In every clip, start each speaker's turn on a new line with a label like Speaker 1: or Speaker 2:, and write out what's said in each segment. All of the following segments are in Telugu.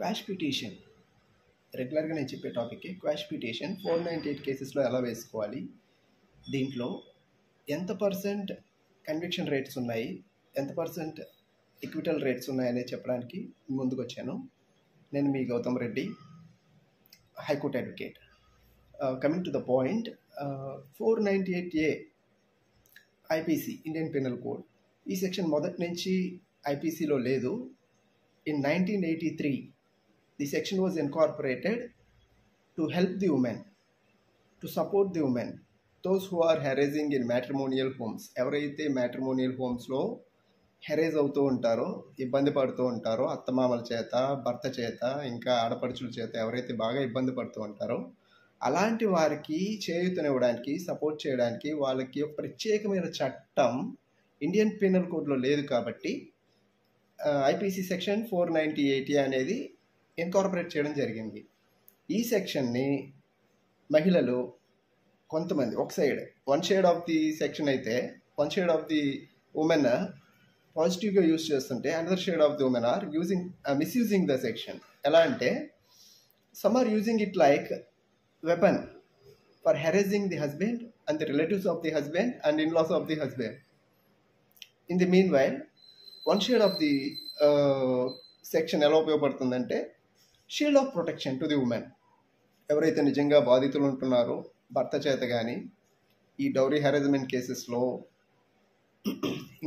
Speaker 1: క్వాష్ పిటిషన్ రెగ్యులర్గా నేను చెప్పే టాపిక్ క్వాష్ పిటిషన్ 498 కేసెస్లో ఎలా వేసుకోవాలి, దీంట్లో ఎంత పర్సెంట్ కన్విక్షన్ రేట్స్ ఉన్నాయి, ఎంత పర్సెంట్ ఎక్విటల్ రేట్స్ ఉన్నాయనేది చెప్పడానికి ముందుకు వచ్చాను. నేను మీ Gautam Reddy, high court advocate. Coming to the point, 498A IPC Indian penal code, ఈ సెక్షన్ మొదటి నుంచి ఐపీసీలో లేదు. In 1983, the section was incorporated to help the women, to support the women, those who are harassing in matrimonial homes. ఎవరైతే మ్యాట్రిమోనియల్ హోమ్స్లో హెరేజ్ అవుతూ ఉంటారో, ఇబ్బంది పడుతూ ఉంటారో, అత్తమామల చేత, భర్త చేత, ఇంకా ఆడపడుచుల చేత ఎవరైతే బాగా ఇబ్బంది పడుతూ ఉంటారో అలాంటి వారికి చేయూతనివ్వడానికి, సపోర్ట్ చేయడానికి వాళ్ళకి ఒక ప్రత్యేకమైన చట్టం ఇండియన్ పీనల్ కోడ్లో లేదు. కాబట్టి ఐపీసీ సెక్షన్ 498A అనేది ఇన్కార్పొరేట్ చేయడం జరిగింది. ఈ సెక్షన్ని మహిళలు కొంతమంది one shade of the section అయితే one shade of the women పాజిటివ్గా యూజ్ చేస్తుంటే another shade of the women are misusing the section. ఎలా అంటే some are using it like weapon for harassing the husband and the relatives of the husband and in-laws of the husband. In the meanwhile one shade of the section ఎలా ఉపయోగపడుతుందంటే shield of protection to the women. ఎవరైతే నిజంగా బాధితులు ఉంటున్నారో భర్త చేత కానీ, ఈ డౌరీ హెరాస్మెంట్ కేసెస్లో,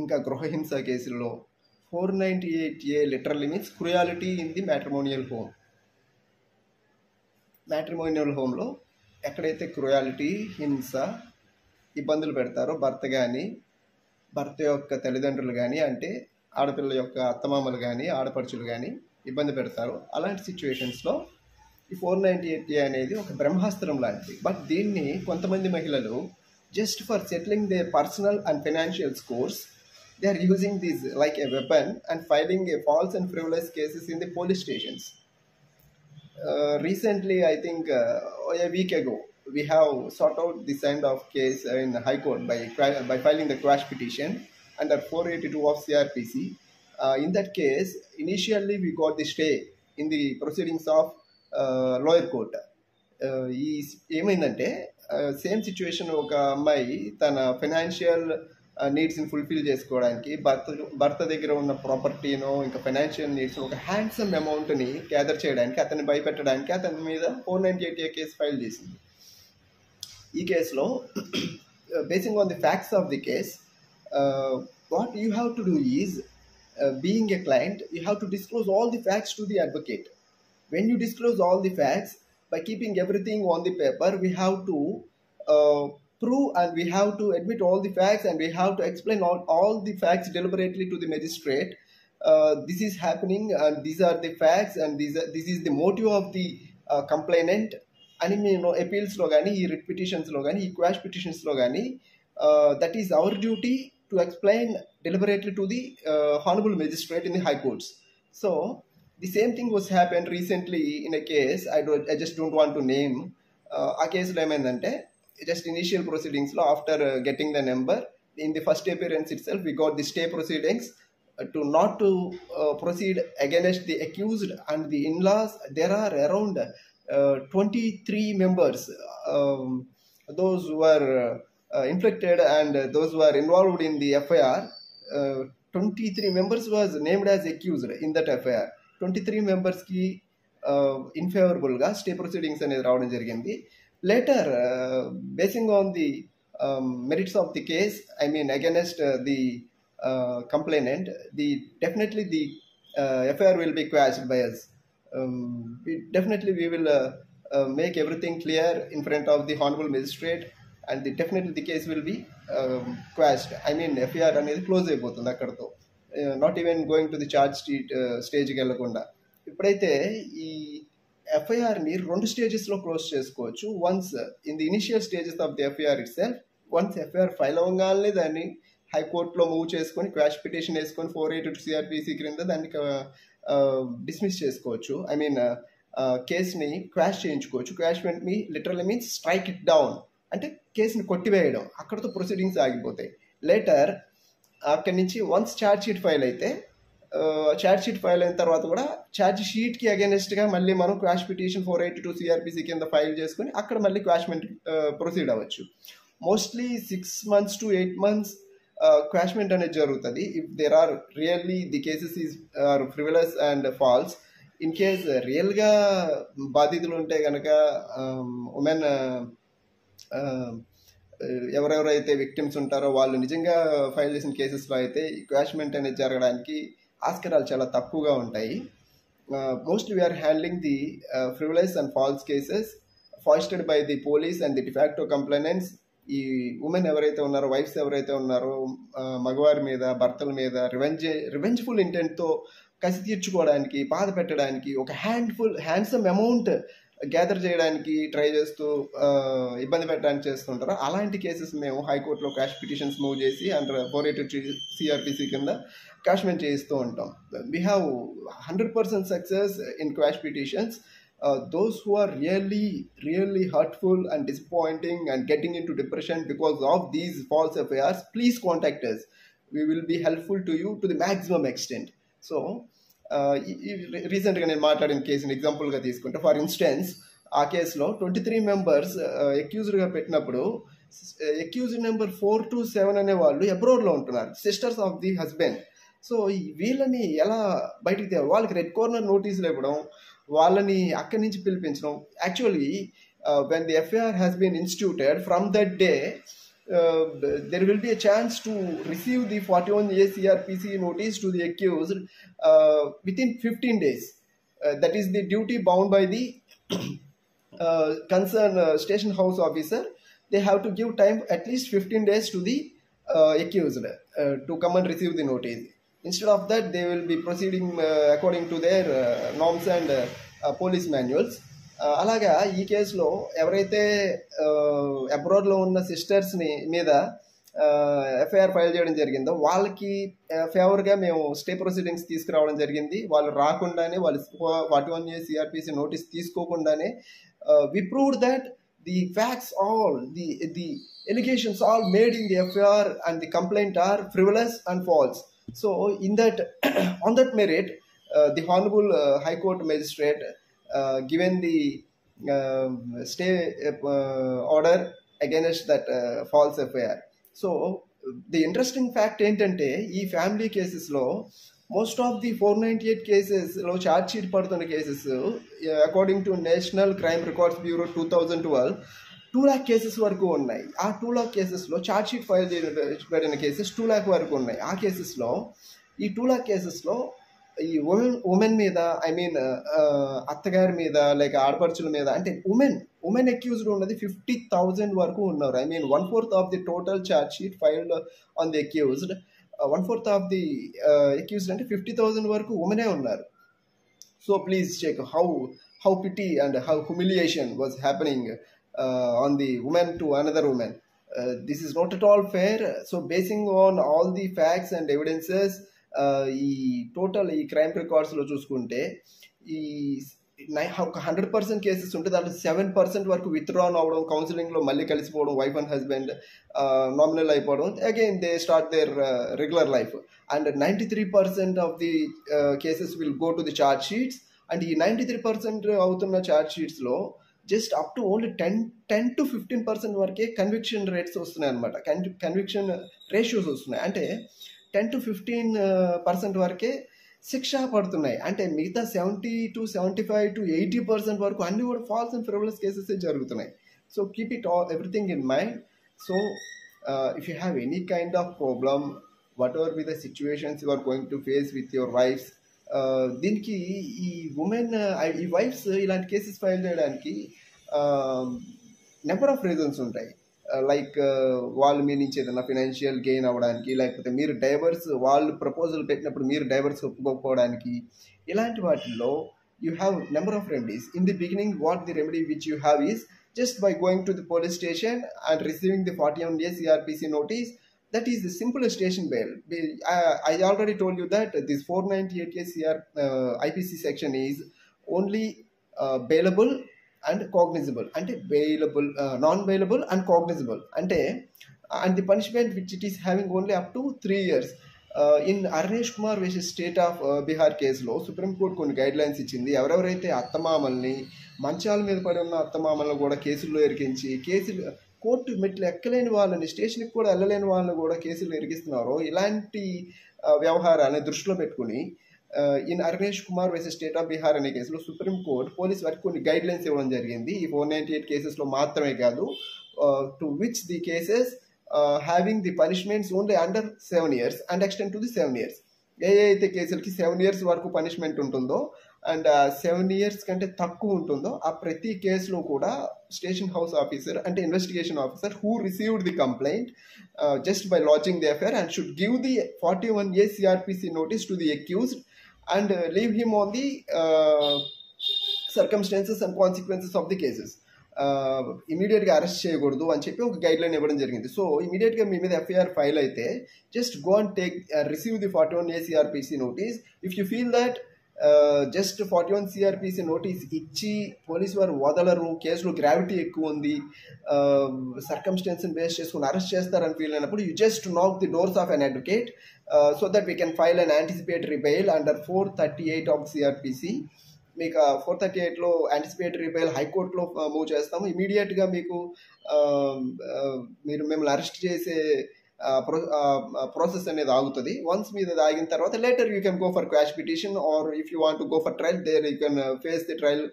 Speaker 1: ఇంకా గృహహింస కేసుల్లో 498A literally means cruelty in the matrimonial home. Matrimonial హోమ్లో ఎక్కడైతే క్రుయాలిటీ, హింస, ఇబ్బందులు పెడతారో భర్త కానీ, భర్త యొక్క తల్లిదండ్రులు కానీ, అంటే ఆడపిల్ల యొక్క అత్తమామలు కానీ, ఆడపడుచులు కానీ ఇబ్బంది పెడతారు. అలాంటి సిచ్యువేషన్స్లో ఈ 498A అనేది ఒక బ్రహ్మాస్త్రం లాంటిది. బట్ దీన్ని కొంతమంది మహిళలు just for settling their personal and financial scores, they are using this like a weapon and filing a false and frivolous cases in the police stations. Recently, I think a week ago, we have sought out this kind of case in the High Court by filing the quash petition under 482 of CRPC. In that case, initially we got the stay in the proceedings of lower court. ఏమైందంటే సేమ్ సిచ్యువేషన్, ఒక అమ్మాయి తన ఫైనాన్షియల్ నీడ్స్ని ఫుల్ఫిల్ చేసుకోవడానికి భర్త దగ్గర ఉన్న ప్రాపర్టీనో ఇంకా ఫైనాన్షియల్ నీడ్స్ ఒక హ్యాండ్సమ్ అమౌంట్ని గ్యాదర్ చేయడానికి, అతన్ని భయపెట్టడానికి అతని మీద 498A కేసు ఫైల్ చేసింది. ఈ కేసులో basing on the facts of the case, what you have to do is, being a client, you have to disclose all the facts to the advocate. When you disclose all the facts, by keeping everything on the paper, we have to prove and we have to admit all the facts and we have to explain all the facts deliberately to the magistrate. This is happening and these are the facts and this is the motive of the complainant. And appeals lo gani, writ petitions lo gani, quash petitions lo gani, that is our duty to explain deliberately to the honorable magistrate in the high courts. So the same thing was happened recently in a case. I just don't want to name. A case lo emaindante, just initial proceedings lo after getting the number, in the first appearance itself we got the stay proceedings to not to proceed against the accused and the in-laws. There are around 23 members, those who were inflicted and those who are involved in the FIR. 23 members was named as accused in that FIR. 23 మెంబర్స్కి ఇన్ఫేవరబుల్గా స్టే ప్రొసీడింగ్స్ అనేది రావడం జరిగింది. Later basing on the merits of the case, I mean against the complainant, definitely the FIR will be quashed by us. Definitely we will make everything clear in front of the honorable magistrate and definitely the case will be quashed. I mean FIR అనేది క్లోజ్ అయిపోతుంది అక్కడతో, not even going to the charge sheet స్టేజ్కి వెళ్ళకుండా. ఇప్పుడైతే ఈ ఎఫ్ఐఆర్ని 2 స్టేజెస్లో క్లోజ్ చేసుకోవచ్చు. Once in the initial stages of the FIR it self, once FIR file అవ్వగానే దాన్ని హైకోర్టులో మూవ్ చేసుకొని క్వాష్ పిటిషన్ వేసుకొని 482 CRPC క్రింద దాన్ని డిస్మిస్ చేసుకోవచ్చు. ఐ మీన్ కేసుని క్వాష్ చేయించుకోవచ్చు. Quash literally means strike it down, అంటే కేసుని కొట్టివేయడం, అక్కడతో ప్రొసీడింగ్స్ ఆగిపోతాయి. లేటర్ అక్కడి నుంచి వన్స్ ఛార్జ్ షీట్ ఫైల్ అయితే ఛార్జ్ షీట్ ఫైల్ అయిన తర్వాత కూడా ఛార్జ్ షీట్కి అగెనిస్ట్గా మళ్ళీ మనం క్వాష్ పిటిషన్ 482 సిఆర్పిసి కింద ఫైల్ చేసుకుని అక్కడ మళ్ళీ క్వాష్మెంట్ ప్రొసీడ్ అవ్వచ్చు. Mostly 6 months to 8 months quashment అనేది జరుగుతుంది if there are really the cases is are frivolous and false. In case రియల్గా బాధితులు ఉంటే కనుక ఉమెన్ ఎవరెవరైతే విక్టిమ్స్ ఉంటారో వాళ్ళు నిజంగా ఫైల్ చేసిన కేసెస్లో అయితే ఈ క్వాష్మెంట్ అనేది జరగడానికి ఆస్కారాలు చాలా తక్కువగా ఉంటాయి. Mostly we are handling the frivolous and false cases foisted by the police and the de facto complainants. ఈ ఉమెన్ ఎవరైతే ఉన్నారో, వైఫ్స్ ఎవరైతే ఉన్నారో, మగవారి మీద, భర్తల మీద రివెంజ్ఫుల్ ఇంటెంట్తో కసి తీర్చుకోవడానికి, బాధ పెట్టడానికి, ఒక హ్యాండ్సమ్ అమౌంట్ గ్యాదర్ చేయడానికి ట్రై చేస్తూ ఇబ్బంది పెట్టడానికి చేస్తుంటారు. అలాంటి కేసెస్ మేము హైకోర్టులో క్వాష్ పిటిషన్స్ మూవ్ చేసి అండర్ 482 సిఆర్పిసి కింద క్వాష్మెంట్ చేయిస్తూ ఉంటాం. We have 100% success in quash petitions. Those who are really hurtful and disappointing and getting into depression because of these false affairs, please contact us. We will be helpful to you to the maximum extent. So రీసెంట్గా నేను మాట్లాడిన కేసుని ఎగ్జాంపుల్గా తీసుకుంటే, ఫర్ ఇన్స్టెన్స్ ఆ కేసులో 23 members అక్యూజ్డ్గా పెట్టినప్పుడు అక్యూజ్డ్ నెంబర్ 4 to 7 అనే వాళ్ళు అబ్రాడ్లో ఉంటున్నారు, sisters of the husband. So వీళ్ళని ఎలా బయటికి తేవాలి? వాళ్ళకి రెడ్ కార్నర్ నోటీసులు ఇవ్వడం, వాళ్ళని అక్కడి నుంచి పిలిపించడం. Actually when the FIR has been instituted from that day there will be a chance to receive the 41A CRPC notice to the accused within 15 days. That is the duty bound by the concerned station house officer. They have to give time at least 15 days to the accused to come and receive the notice. Instead of that, they will be proceeding according to their norms and police manuals. అలాగా ఈ కేసులో ఎవరైతే అబ్రాడ్లో ఉన్న సిస్టర్స్ని మీద ఎఫ్ఐఆర్ ఫైల్ చేయడం జరిగిందో వాళ్ళకి ఫేవర్గా మేము స్టే ప్రొసీడింగ్స్ తీసుకురావడం జరిగింది. వాళ్ళు రాకుండానే, వాళ్ళు 41A CRPC నోటీస్ తీసుకోకుండానే we proved that the facts all the allegations all made in the FIR and the complaint are frivolous and false. So in that on that merit, the Honorable High Court Magistrate given the stay order against that false FIR. So the interesting fact ఏంటంటే, ఈ ఫ్యామిలీ కేసెస్లో మోస్ట్ ఆఫ్ ది 498 కేసెస్లో ఛార్జ్ షీట్ పడుతున్న cases according to national crime records bureau 2012 2 lakh cases వరకు ఉన్నాయి. ఆ 2 lakh కేసెస్లో ఛార్జ్ షీట్ ఫైల్ చేయబడిన కేసెస్ 2 lakh వరకు ఉన్నాయి. ఆ కేసెస్లో, ఈ 2 lakh కేసెస్లో ఈ ఉమెన్ మీద, ఐ మీన్ అత్తగారి మీద, లేక ఆడపడుచుల మీద, అంటే ఉమెన్ అక్యూజ్డ్ ఉన్నది 50,000 వరకు ఉన్నారు. I mean 1/4 of the total charge sheet filed on the accused. 1/4 of the accused అంటే 50,000 వరకు ఉమెనే ఉన్నారు. So please check how pity and how humiliation was happening on the woman to another woman. This is not at all fair. So basing on all the facts and evidences, ఈ టోటల్ ఈ క్రైమ్ రికార్డ్స్లో చూసుకుంటే ఈ 100% కేసెస్ ఉంటే దాంట్లో 7% వరకు విత్డ్రాన్ అవ్వడం, కౌన్సిలింగ్లో మళ్ళీ కలిసిపోవడం, వైఫ్ అండ్ హస్బెండ్ నామినల్ అయిపోవడం, again they start their regular life. And 93% of the cases will go to the charge sheets. And ఈ 93% అవుతున్న ఛార్జ్ షీట్స్లో just up to only 10 to 15% వరకే కన్విక్షన్ రేట్స్ వస్తున్నాయి అనమాట. కన్విక్షన్ రేషియోస్ వస్తున్నాయి. అంటే 10 to 15% వరకే శిక్ష పడుతున్నాయి. అంటే మిగతా 70 to 75 to 80% వరకు అన్ని కూడా ఫాల్స్ అండ్ ఫ్రివలస్ కేసెస్ జరుగుతున్నాయి. So keep it everything in mind. So if you have any kind of problem, whatever be the situations you are going to face with your wifes, దీనికి ఈ ఈ వైఫ్స్ ఇలాంటి కేసెస్ ఫైల్ చేయడానికి నెంబర్ ఆఫ్ రీజన్స్ ఉంటాయి. లైక్ వాళ్ళు మీ నుంచి ఏదైనా ఫినాన్షియల్ గెయిన్ అవ్వడానికి, లేకపోతే మీరు డైవర్స్, వాళ్ళు ప్రపోజల్ పెట్టినప్పుడు మీరు డైవర్స్ ఒప్పుకోకపోవడానికి, ఇలాంటి వాటిల్లో you have number of remedies. In the beginning what the remedy which you have is just by going to the police station and receiving the 41A CRPC notice. That is the simplest station bail. I already told you that this 498A IPC section is only bailable and cognizable. Ante bailable, non-bailable and cognizable. And the punishment which it is having only up to 3 years. In Arnesh Kumar versus state of Bihar కేసులో సుప్రీంకోర్టు కొన్ని గైడ్ లైన్స్ ఇచ్చింది. ఎవరెవరైతే అత్తమామల్ని, మంచాల మీద పడి ఉన్న అత్తమామలను కూడా కేసుల్లో ఇరికించి, కేసులు కోర్టు మెట్లు ఎక్కలేని వాళ్ళని, స్టేషన్కి కూడా వెళ్ళలేని వాళ్ళని కూడా కేసులు ఇరికిస్తున్నారో, ఇలాంటి వ్యవహారాన్ని దృష్టిలో పెట్టుకుని in Arnesh Kumar versus state of Bihar అనే కేసులో సుప్రీంకోర్టు పోలీస్ వారికి కొన్ని గైడ్ లైన్స్ ఇవ్వడం జరిగింది. ఈ 498 కేసెస్లో మాత్రమే కాదు, to which the cases having the punishments only under 7 years and extend to the 7 years. ఏ అయితే కేసులకి 7 years వరకు పనిష్మెంట్ ఉంటుందో అండ్ 7 years కంటే తక్కువ ఉంటుందో ఆ ప్రతి కేసులో కూడా స్టేషన్ హౌస్ ఆఫీసర్ అంటే investigation officer who received the complaint just by lodging the FIR and should give the 41A CRPC notice to the accused and leave him on the circumstances and consequences of the cases. ఇమీడియట్గా అరెస్ట్ చేయకూడదు అని చెప్పి ఒక గైడ్ లైన్ ఇవ్వడం జరిగింది. సో ఇమీడియట్గా మీ మీద ఎఫ్ఐఆర్ ఫైల్ అయితే just go and take receive the 41A CRPC notice. If you feel that just 41 CRPC notice ఇచ్చి పోలీసు వారు వదలరు, కేసులో గ్రావిటీ ఎక్కువ ఉంది, సర్కమ్స్టెన్స్ని బేస్ చేసుకుని అరెస్ట్ చేస్తారని ఫీల్ అయినప్పుడు యూ జస్ట్ నాక్ the doors of an advocate so that we can file an anticipatory bail under 438 of CRPC. మీకు 438లో యాంటిసిపేటరీ బెయిల్ హైకోర్టులో మూవ్ చేస్తాము. ఇమీడియట్గా మీకు మిమ్మల్ని అరెస్ట్ చేసే ప్రాసెస్ అనేది ఆగుతుంది. వన్స్ మీద ఆగిన తర్వాత later you can go for quash petition or if you want to go for trial there you can face the trial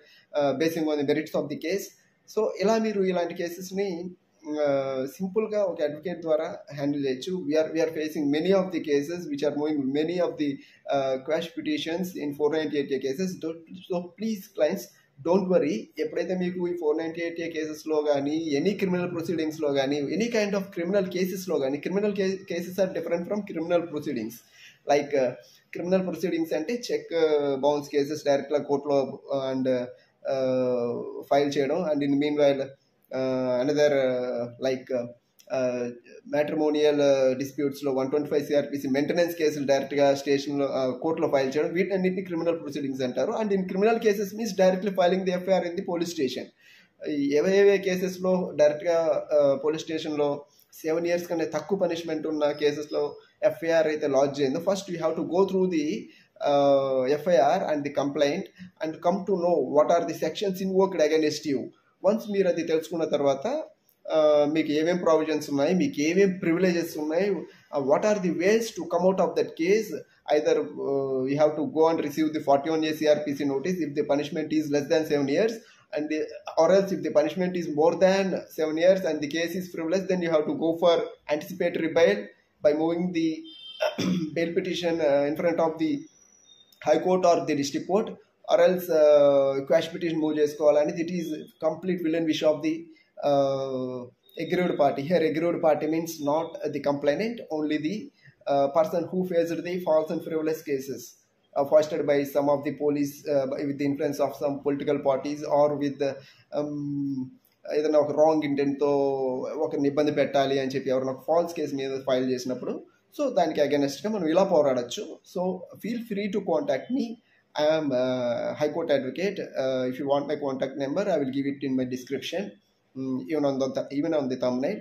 Speaker 1: basing on the merits of the case. So ఇలా మీరు ఇలాంటి కేసెస్ని సింపుల్గా ఒక అడ్వకేట్ ద్వారా హ్యాండిల్ చేయొచ్చు. We are facing many of the cases which are moving many of the quash petitions in 498A cases. So please clients don't worry. ఎప్పుడైతే మీకు ఈ 498A కేసెస్లో కానీ ఎనీ క్రిమినల్ ప్రొసీడింగ్స్లో కానీ ఎనీ కైండ్ ఆఫ్ క్రిమినల్ కేసెస్లో కానీ, criminal cases are different from criminal proceedings. Like criminal proceedings అంటే చెక్ బౌన్స్ కేసెస్ డైరెక్ట్గా కోర్టులో అండ్ ఫైల్ చేయడం, and in meanwhile another like matrimonial డిస్ప్యూట్స్లో 125 CRPC మెయింటెనెన్స్ కేసులు డైరెక్ట్గా స్టేషన్లో కోర్టులో ఫైల్ చేయడం, వీటన్నిటిని క్రిమినల్ ప్రొసీడింగ్స్ అంటారు. And in criminal cases means directly filing the FIR in the police station. ఏవే కేసెస్లో డైరెక్ట్గా పోలీస్ స్టేషన్లో 7 years కంటే తక్కువ పనిష్మెంట్ ఉన్న కేసెస్లో ఎఫ్ఐఆర్ అయితే లాడ్జ్ చేయందో first you have to go through the FIR and the complaint and come to know what are the sections invoked against you. Once మీరు అది తెలుసుకున్న తర్వాత మీకు ఏమేమి ప్రావిజన్స్ ఉన్నాయి, మీకు ఏమేమి ప్రివిలేజెస్ ఉన్నాయి, what are the ways to come out of that case. Either you have to go and receive the 41A CRPC notice if the punishment is less than 7 years, and or else if the punishment is more than 7 years and the case is frivolous, then you have to go for anticipatory bail by moving the bail petition in front of the high court or the district court, or else quash petition move chesukovalani. It is complete will and wish of the aggrieved party. Here aggrieved party means not the complainant, only the person who faced the false and frivolous cases fostered by some of the police with the influence of some political parties or with ఏదైనా ఒక రాంగ్ ఇంటెంట్తో ఒకరిని ఇబ్బంది పెట్టాలి అని చెప్పి ఎవరైనా ఒక ఫాల్స్ కేసు మీద ఫైల్ చేసినప్పుడు సో దానికి అగైనెస్ట్గా మనం ఇలా పోరాడచ్చు. So feel free to contact me. I am High Court advocate. If you want my contact number, I will give it in my description, even on the thumbnail.